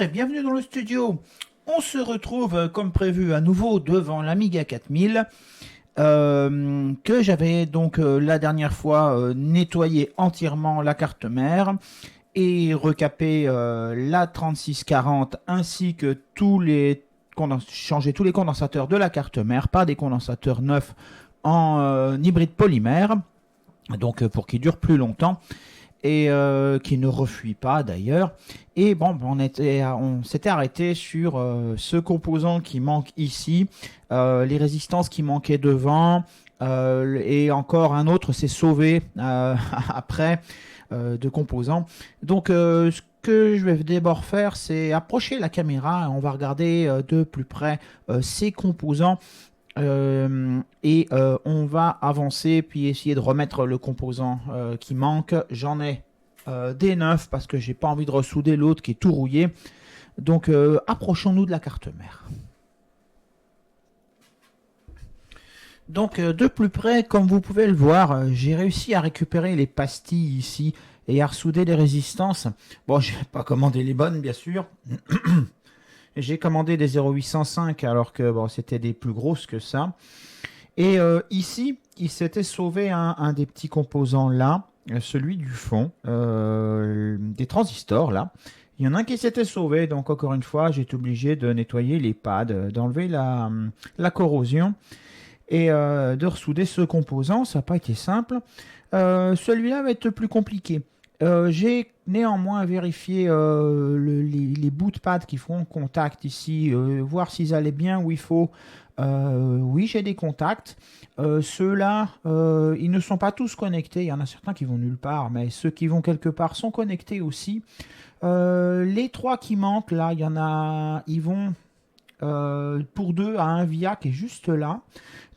Bonjour et bienvenue dans le studio. On se retrouve comme prévu à nouveau devant l'Amiga 4000 que j'avais donc la dernière fois nettoyé entièrement la carte mère et recapé la 3640 ainsi que changer tous les condensateurs de la carte mère par des condensateurs neufs en hybride polymère, donc pour qu'ils durent plus longtemps et qui ne refuit pas d'ailleurs. Et bon, on s'était arrêté sur ce composant qui manque ici, les résistances qui manquaient devant, et encore un autre s'est sauvé après de composants. Donc ce que je vais d'abord faire, c'est approcher la caméra. On va regarder de plus près ces composants. On va avancer puis essayer de remettre le composant qui manque. J'en ai des neufs parce que j'ai pas envie de ressouder l'autre qui est tout rouillé. Donc approchons-nous de la carte mère. Donc de plus près, comme vous pouvez le voir, j'ai réussi à récupérer les pastilles ici et à ressouder les résistances. Bon, j'ai pas commandé les bonnes bien sûr. J'ai commandé des 0805 alors que bon, c'était des plus grosses que ça. Et ici, il s'était sauvé un des petits composants là, celui du fond, des transistors là. Il y en a un qui s'était sauvé, donc encore une fois, j'ai été obligé de nettoyer les pads, d'enlever la corrosion et de ressouder ce composant. Ça n'a pas été simple. Celui-là va être plus compliqué. J'ai néanmoins vérifié les bouts de pads qui font contact ici, voir s'ils allaient bien où il faut. Oui, j'ai des contacts. Ceux-là, ils ne sont pas tous connectés. Il y en a certains qui vont nulle part, mais ceux qui vont quelque part sont connectés aussi. Les trois qui manquent, là, il y en a, ils vont pour deux à un VIA qui est juste là.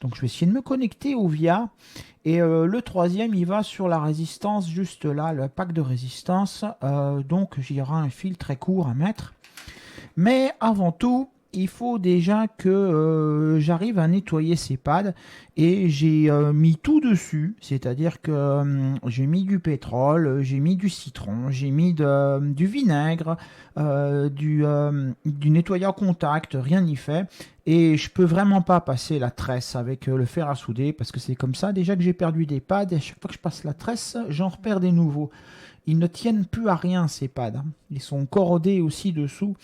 Donc je vais essayer de me connecter au VIA. Et le troisième, il va sur la résistance juste là, le pack de résistance. Donc il y aura un fil très court à mettre. Mais avant tout, il faut déjà que j'arrive à nettoyer ces pads. Et j'ai mis tout dessus. C'est-à-dire que j'ai mis du pétrole, j'ai mis du citron, j'ai mis du vinaigre, du nettoyant contact, rien n'y fait. Et je peux vraiment pas passer la tresse avec le fer à souder parce que c'est comme ça. Déjà que j'ai perdu des pads et à chaque fois que je passe la tresse, j'en repère des nouveaux. Ils ne tiennent plus à rien ces pads. Ils sont corrodés aussi dessous.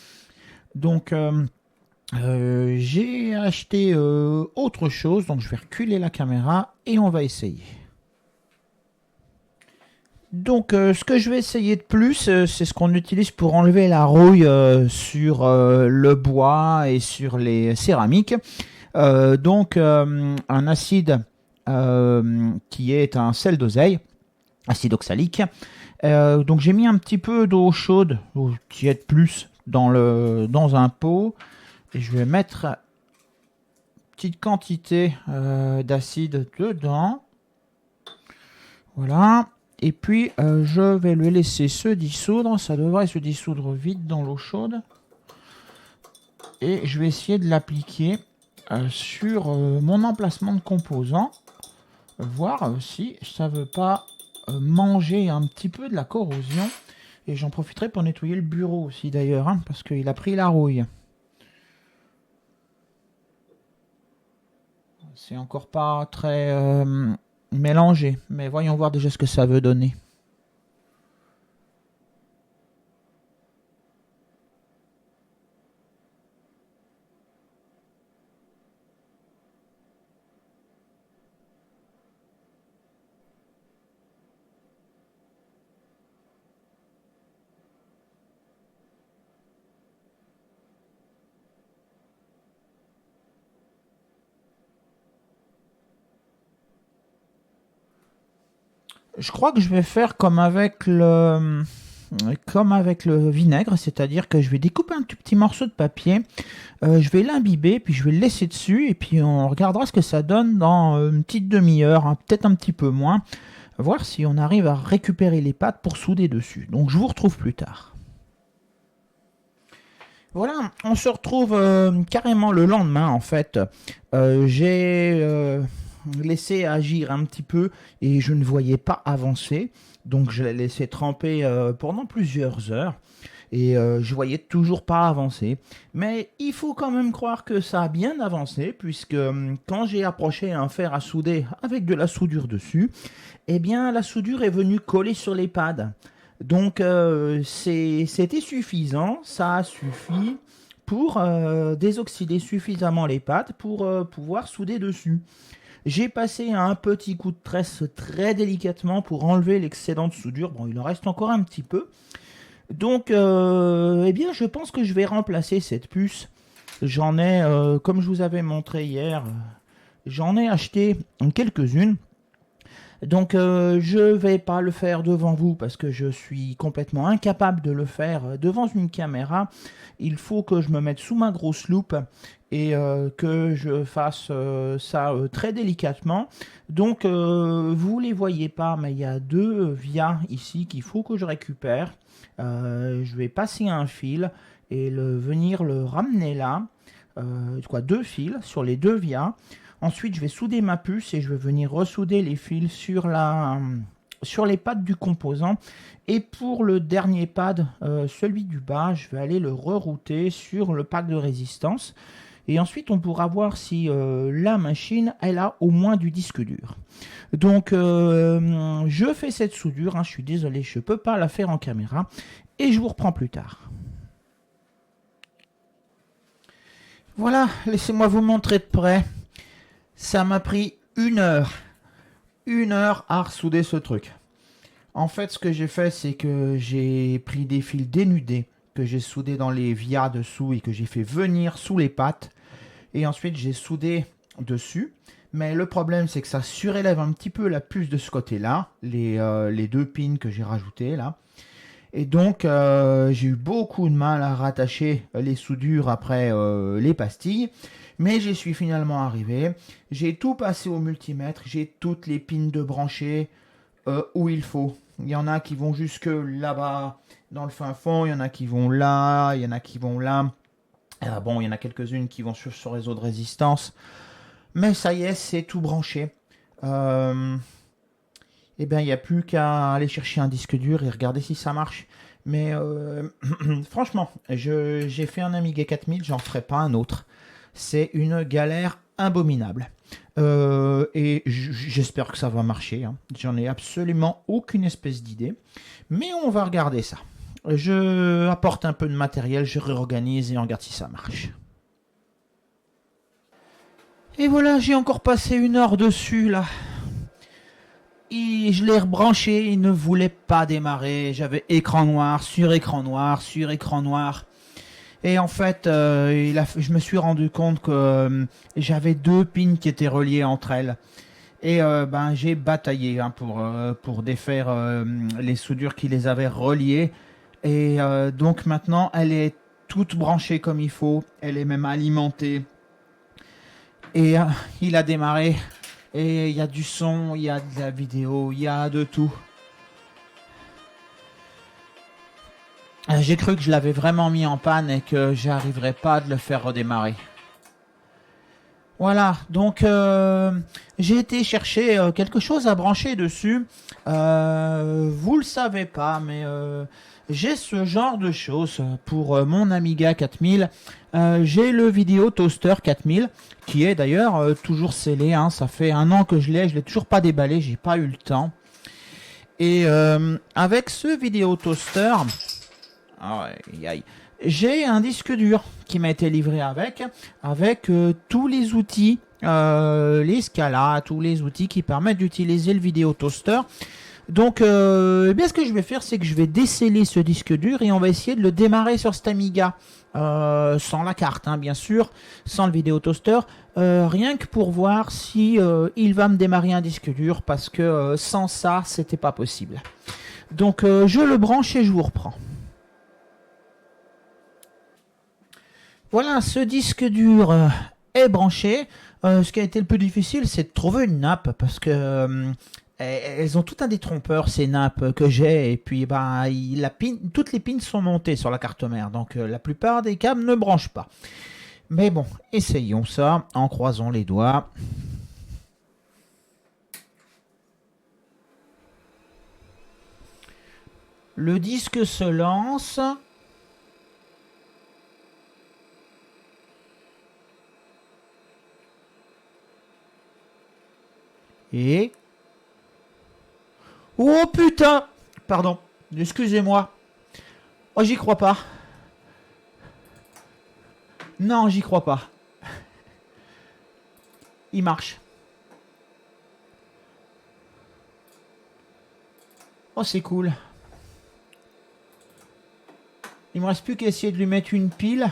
Donc j'ai acheté autre chose. Donc je vais reculer la caméra et on va essayer. Donc ce que je vais essayer de plus, c'est ce qu'on utilise pour enlever la rouille sur le bois et sur les céramiques. Un acide qui est un sel d'oseille, acide oxalique. Donc j'ai mis un petit peu d'eau chaude, qui est plus dans un pot. Et je vais mettre une petite quantité d'acide dedans. Voilà. Et puis, je vais le laisser se dissoudre. Ça devrait se dissoudre vite dans l'eau chaude. Et je vais essayer de l'appliquer sur mon emplacement de composants. Voir si ça ne veut pas manger un petit peu de la corrosion. Et j'en profiterai pour nettoyer le bureau aussi d'ailleurs, hein, parce qu'il a pris la rouille. C'est encore pas très mélangé, mais voyons voir déjà ce que ça veut donner. Je crois que je vais faire comme avec le vinaigre, c'est-à-dire que je vais découper un tout petit morceau de papier, je vais l'imbiber, puis je vais le laisser dessus, et puis on regardera ce que ça donne dans une petite demi-heure, hein, peut-être un petit peu moins, voir si on arrive à récupérer les pattes pour souder dessus. Donc je vous retrouve plus tard. Voilà, on se retrouve carrément le lendemain en fait. J'ai laissé agir un petit peu et je ne voyais pas avancer. Donc je l'ai laissé tremper pendant plusieurs heures. et je voyais toujours pas avancer. Mais il faut quand même croire que ça a bien avancé, puisque quand j'ai approché un fer à souder avec de la soudure dessus, eh bien la soudure est venue coller sur les pads. Donc c'était suffisant, ça a suffi pour désoxyder suffisamment les pads pour pouvoir souder dessus. J'ai passé un petit coup de tresse très délicatement pour enlever l'excédent de soudure. Bon, il en reste encore un petit peu. Donc, eh bien, je pense que je vais remplacer cette puce. J'en ai, comme je vous avais montré hier, j'en ai acheté quelques-unes. Donc je vais pas le faire devant vous parce que je suis complètement incapable de le faire devant une caméra. Il faut que je me mette sous ma grosse loupe et que je fasse ça très délicatement. Donc vous les voyez pas, mais il y a deux vias ici qu'il faut que je récupère. Je vais passer un fil et venir le ramener là. Deux fils sur les deux vias. Ensuite, je vais souder ma puce et je vais venir ressouder les fils sur les pads du composant. Et pour le dernier pad, celui du bas, je vais aller le rerouter sur le pad de résistance. Et ensuite, on pourra voir si la machine, elle a au moins du disque dur. Donc, je fais cette soudure. Je suis désolé, je ne peux pas la faire en caméra. Et je vous reprends plus tard. Voilà, laissez-moi vous montrer de près. Ça m'a pris 1 heure. 1 heure à ressouder ce truc. En fait, ce que j'ai fait, c'est que j'ai pris des fils dénudés que j'ai soudés dans les vias dessous et que j'ai fait venir sous les pattes. Et ensuite, j'ai soudé dessus. Mais le problème, c'est que ça surélève un petit peu la puce de ce côté-là, les deux pins que j'ai rajoutés là. Et donc, j'ai eu beaucoup de mal à rattacher les soudures après les pastilles. Mais j'y suis finalement arrivé. J'ai tout passé au multimètre. J'ai toutes les pins de brancher où il faut. Il y en a qui vont jusque là-bas, dans le fin fond. Il y en a qui vont là. Il y en a qui vont là. Bon, il y en a quelques-unes qui vont sur ce réseau de résistance. Mais ça y est, c'est tout branché. Eh bien, il n'y a plus qu'à aller chercher un disque dur et regarder si ça marche. Mais franchement, j'ai fait un Amiga 4000, j'en ferai pas un autre. C'est une galère abominable. Et j'espère que ça va marcher. J'en ai absolument aucune espèce d'idée. Mais on va regarder ça. Je apporte un peu de matériel, je réorganise et on regarde si ça marche. Et voilà, j'ai encore passé 1 heure dessus là. Je l'ai rebranché, il ne voulait pas démarrer. J'avais écran noir, sur écran noir, sur écran noir. Et en fait, je me suis rendu compte que j'avais deux pins qui étaient reliés entre elles. Et j'ai bataillé pour défaire les soudures qui les avaient reliées. Et donc maintenant, elle est toute branchée comme il faut. Elle est même alimentée. Et il a démarré. Et il y a du son, il y a de la vidéo, il y a de tout. J'ai cru que je l'avais vraiment mis en panne et que j'arriverais pas de le faire redémarrer. Voilà, donc j'ai été chercher quelque chose à brancher dessus. Vous le savez pas, mais j'ai ce genre de choses pour mon Amiga 4000. J'ai le Video Toaster 4000 qui est d'ailleurs toujours scellé. Ça fait 1 an que je l'ai toujours pas déballé, j'ai pas eu le temps. Et avec ce Video Toaster, j'ai un disque dur qui m'a été livré avec tous les outils, les Scala, tous les outils qui permettent d'utiliser le Video Toaster. Donc, bien ce que je vais faire, c'est que je vais déceler ce disque dur et on va essayer de le démarrer sur cet Amiga. Sans la carte, bien sûr, sans le Video Toaster, rien que pour voir si il va me démarrer un disque dur, parce que sans ça, c'était pas possible. Donc, je le branche et je vous reprends. Voilà, ce disque dur est branché. Ce qui a été le plus difficile, c'est de trouver une nappe, parce que elles ont tout un détrompeur, ces nappes que j'ai, et puis toutes les pins sont montées sur la carte mère, donc la plupart des câbles ne branchent pas. Mais bon, essayons ça en croisant les doigts. Le disque se lance. Et... Oh putain! Pardon, excusez-moi. Oh, j'y crois pas. Non, j'y crois pas. Il marche. Oh, c'est cool. Il me reste plus qu'à essayer de lui mettre une pile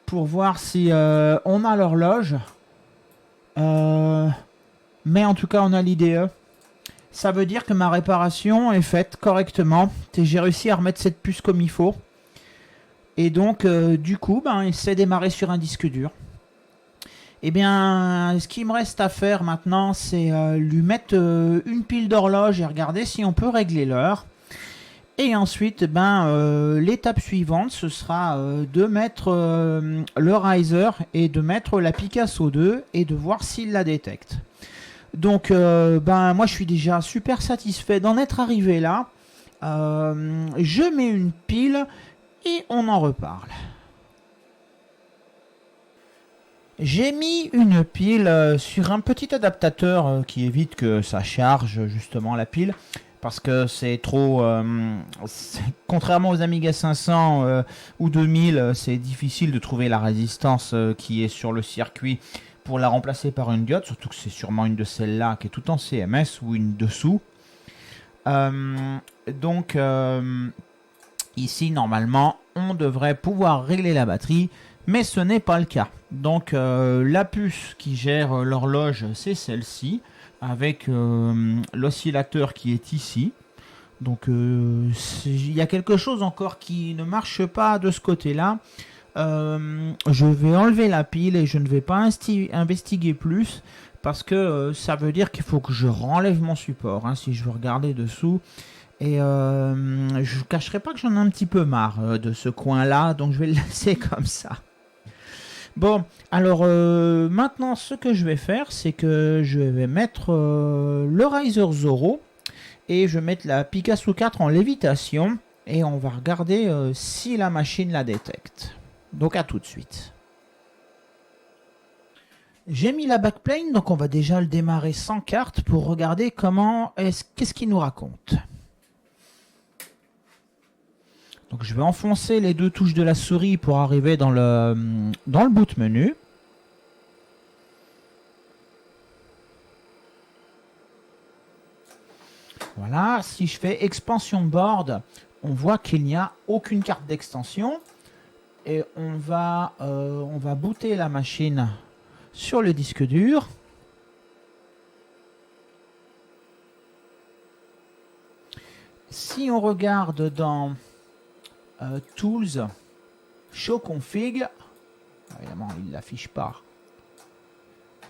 pour voir si on a l'horloge. Mais en tout cas, on a l'IDE. Ça veut dire que ma réparation est faite correctement. J'ai réussi à remettre cette puce comme il faut. Et donc, du coup, il s'est démarré sur un disque dur. Eh bien, ce qu'il me reste à faire maintenant, c'est lui mettre une pile d'horloge et regarder si on peut régler l'heure. Et ensuite, l'étape suivante, ce sera de mettre le riser et de mettre la Picasso 2 et de voir s'il la détecte. Donc, moi, je suis déjà super satisfait d'en être arrivé là. Je mets une pile et on en reparle. J'ai mis une pile sur un petit adaptateur qui évite que ça charge justement la pile. Parce que c'est trop... contrairement aux Amiga 500 ou 2000, c'est difficile de trouver la résistance qui est sur le circuit pour la remplacer par une diode. Surtout que c'est sûrement une de celles-là qui est tout en CMS ou une dessous. Donc, ici, normalement, on devrait pouvoir régler la batterie. Mais ce n'est pas le cas. Donc, la puce qui gère l'horloge, c'est celle-ci. Avec l'oscillateur qui est ici. Donc il y a quelque chose encore qui ne marche pas de ce côté-là. Je vais enlever la pile et je ne vais pas investiguer plus parce que ça veut dire qu'il faut que je renlève mon support si je veux regarder dessous. Et je ne cacherai pas que j'en ai un petit peu marre de ce coin-là, donc je vais le laisser comme ça. Bon, alors maintenant ce que je vais faire, c'est que je vais mettre le Riser Zorro et je vais mettre la Picasso 4 en lévitation et on va regarder si la machine la détecte. Donc à tout de suite. J'ai mis la backplane, donc on va déjà le démarrer sans carte pour regarder qu'est-ce qu'il nous raconte. Donc je vais enfoncer les deux touches de la souris pour arriver dans le boot menu. Voilà, si je fais expansion board, on voit qu'il n'y a aucune carte d'extension. Et on va booter la machine sur le disque dur. Si on regarde dans Tools, Show Config, évidemment il ne l'affiche pas.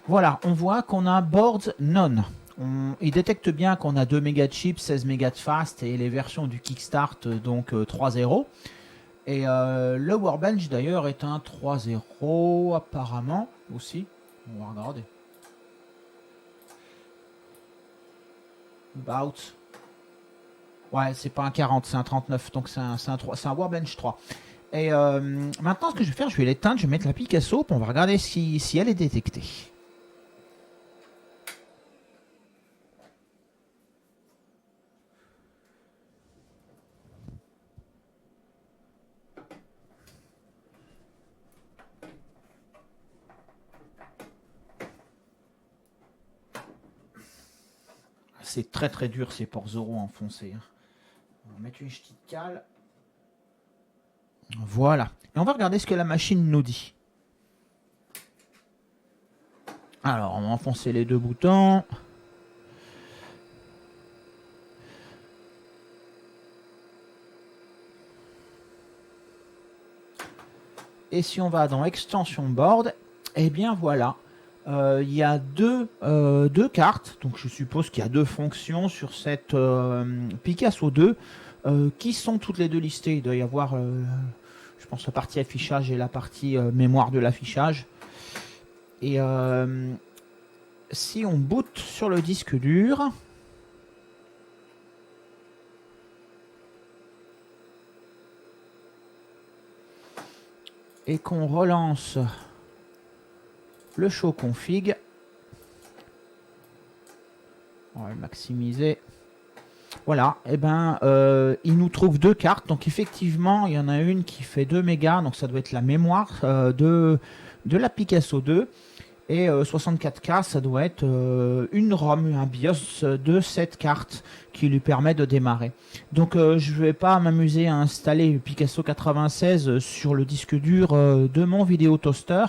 Voilà, on voit qu'on a Boards None. Il détecte bien qu'on a 2 mégas de chip, 16 mégas de fast et les versions du Kickstart, donc 3.0. Et le Workbench d'ailleurs est un 3.0 apparemment aussi. On va regarder. About. Ouais, c'est pas un 40, c'est un 39, donc c'est un Workbench 3. Et maintenant, ce que je vais faire, je vais l'éteindre, je vais mettre la Picasso, puis on va regarder si elle est détectée. C'est très très dur ces ports Zorro enfoncés. On va mettre une petite cale. Voilà. Et on va regarder ce que la machine nous dit. Alors, on va enfoncer les deux boutons. Et si on va dans Extension Board, eh bien voilà. Il y a deux cartes, donc je suppose qu'il y a deux fonctions sur cette Picasso 2 qui sont toutes les deux listées. Il doit y avoir, je pense, la partie affichage et la partie mémoire de l'affichage. Et si on boot sur le disque dur, et qu'on relance le show config, On va le maximiser. Voilà, et ben il nous trouve deux cartes. Donc effectivement, il y en a une qui fait 2 mégas, donc ça doit être la mémoire de la Picasso 2. Et 64K, ça doit être une ROM, un BIOS de cette carte qui lui permet de démarrer. Donc je ne vais pas m'amuser à installer Picasso 96 sur le disque dur de mon vidéo toaster.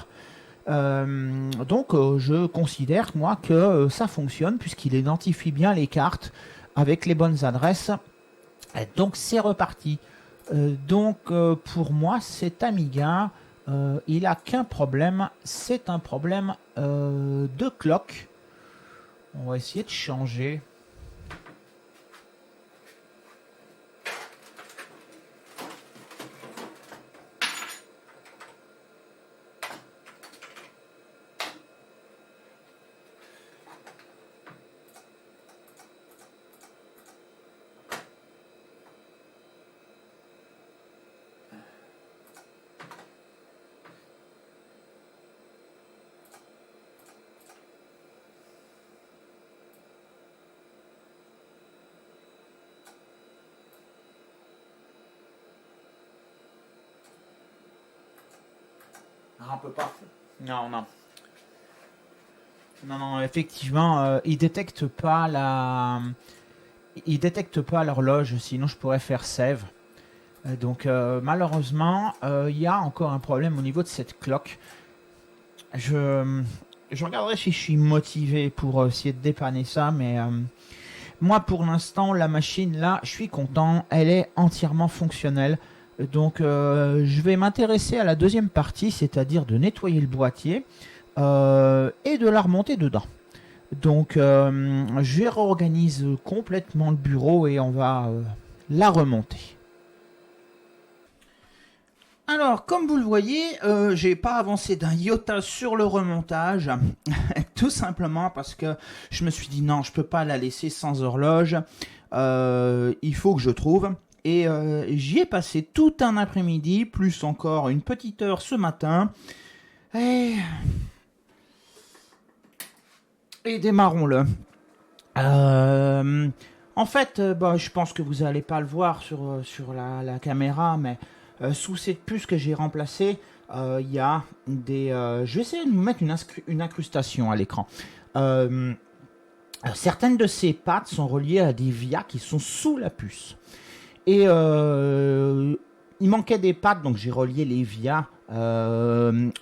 Donc je considère moi que ça fonctionne puisqu'il identifie bien les cartes avec les bonnes adresses. Et donc c'est reparti. Donc pour moi cet Amiga, il a qu'un problème, c'est un problème de clock. On va essayer de changer. On peut pas. Non, non. Non, effectivement, il détecte pas l'horloge, sinon je pourrais faire save. Donc malheureusement, il y a encore un problème au niveau de cette clock. Je regarderai si je suis motivé pour essayer de dépanner ça, mais moi pour l'instant, la machine là, je suis content, elle est entièrement fonctionnelle. Donc je vais m'intéresser à la deuxième partie, c'est-à-dire de nettoyer le boîtier et de la remonter dedans. Donc je réorganise complètement le bureau et on va la remonter. Alors, comme vous le voyez, j'ai pas avancé d'un iota sur le remontage, tout simplement parce que je me suis dit non, je peux pas la laisser sans horloge, il faut que je trouve. Et j'y ai passé tout un après-midi, plus encore une petite heure ce matin. Et démarrons-le. En fait, je pense que vous n'allez pas le voir sur la caméra, mais sous cette puce que j'ai remplacée, il y a des... je vais essayer de vous mettre une incrustation à l'écran. Certaines de ces pattes sont reliées à des vias qui sont sous la puce. Et il manquait des pattes, donc j'ai relié les vias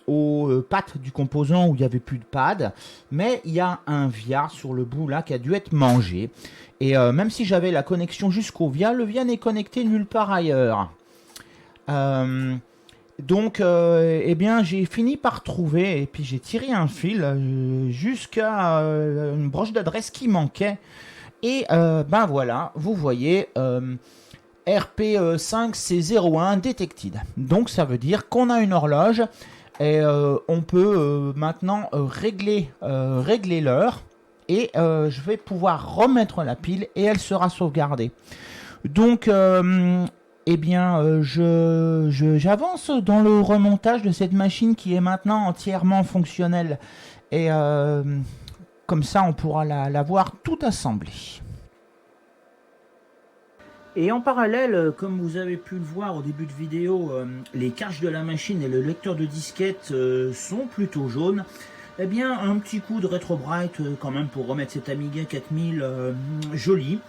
aux pattes du composant où il n'y avait plus de pad. Mais il y a un via sur le bout là qui a dû être mangé. Et même si j'avais la connexion jusqu'au via, le via n'est connecté nulle part ailleurs. Donc, eh bien, j'ai fini par trouver, et puis j'ai tiré un fil jusqu'à une broche d'adresse qui manquait. Et ben voilà, vous voyez... RP5C01 detected. Donc ça veut dire qu'on a une horloge et on peut maintenant régler l'heure et je vais pouvoir remettre la pile et elle sera sauvegardée. Donc eh bien j'avance dans le remontage de cette machine qui est maintenant entièrement fonctionnelle et comme ça on pourra la voir tout assemblée. Et en parallèle, comme vous avez pu le voir au début de vidéo, les caches de la machine et le lecteur de disquette sont plutôt jaunes. Eh bien, un petit coup de Retro Bright quand même pour remettre cet Amiga 4000 joli.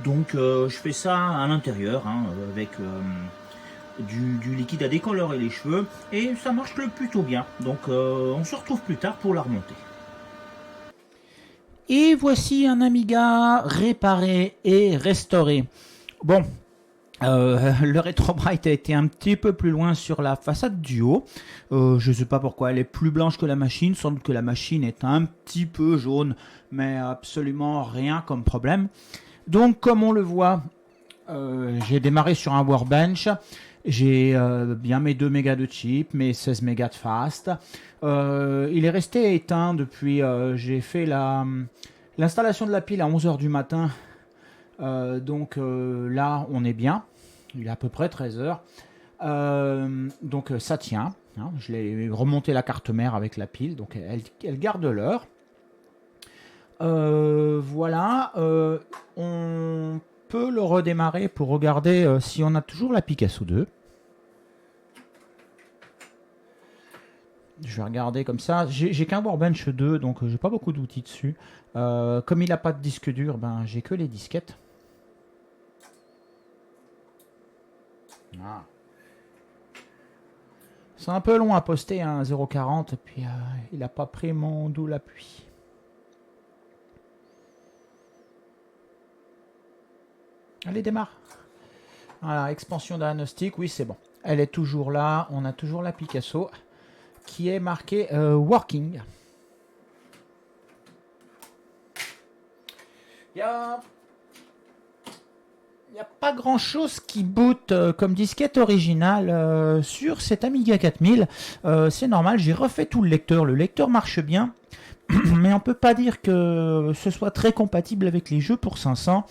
Donc je fais ça à l'intérieur avec du liquide à décolorer les cheveux et ça marche plutôt bien. Donc on se retrouve plus tard pour la remonter. Et voici un Amiga réparé et restauré. Bon, le Retro Bright a été un petit peu plus loin sur la façade du haut. Je ne sais pas pourquoi elle est plus blanche que la machine. Sans doute que la machine est un petit peu jaune, mais absolument rien comme problème. Donc, comme on le voit, j'ai démarré sur un Workbench. J'ai bien mes 2 mégas de chip, mes 16 mégas de fast. Il est resté éteint depuis... j'ai fait l'installation de la pile à 11h du matin. Donc là on est bien, il est à peu près 13h, donc ça tient, je l'ai remonté la carte mère avec la pile, donc elle garde l'heure. Voilà, on peut le redémarrer pour regarder si on a toujours la Picasso 2. Je vais regarder comme ça. J'ai qu'un Workbench 2, donc j'ai pas beaucoup d'outils dessus. Comme il n'a pas de disque dur, ben j'ai que les disquettes. Ah. C'est un peu long à poster, hein, 0,40, et puis il n'a pas pris mon double appui. Allez, démarre. Voilà, expansion diagnostic, oui, c'est bon. Elle est toujours là, on a toujours la Picasso qui est marquée Working. Il n'y a pas grand chose qui boot comme disquette originale sur cet Amiga 4000. C'est normal, j'ai refait tout le lecteur marche bien. Mais on peut pas dire que ce soit très compatible avec les jeux pour 500.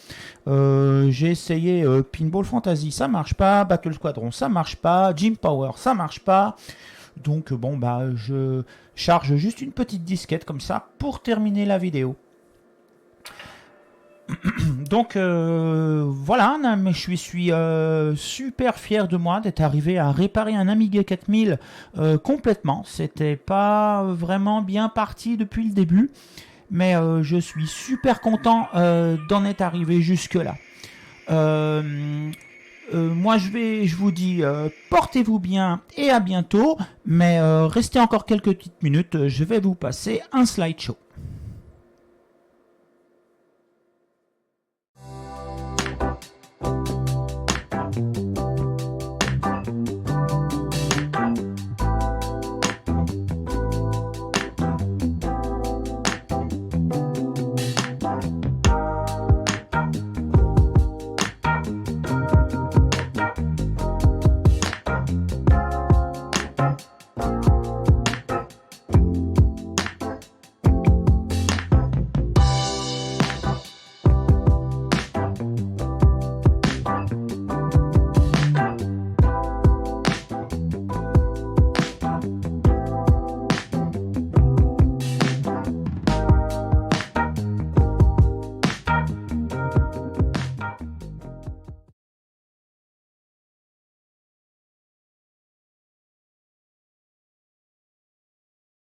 J'ai essayé Pinball Fantasy, ça marche pas. Battle Squadron, ça marche pas. Jim Power, ça marche pas. Donc bon, bah je charge juste une petite disquette comme ça pour terminer la vidéo. Donc voilà, mais je suis super fier de moi d'être arrivé à réparer un Amiga 4000 complètement. C'était pas vraiment bien parti depuis le début, mais je suis super content d'en être arrivé jusque là. Moi je vous dis portez-vous bien et à bientôt, mais restez encore quelques petites minutes, je vais vous passer un slideshow.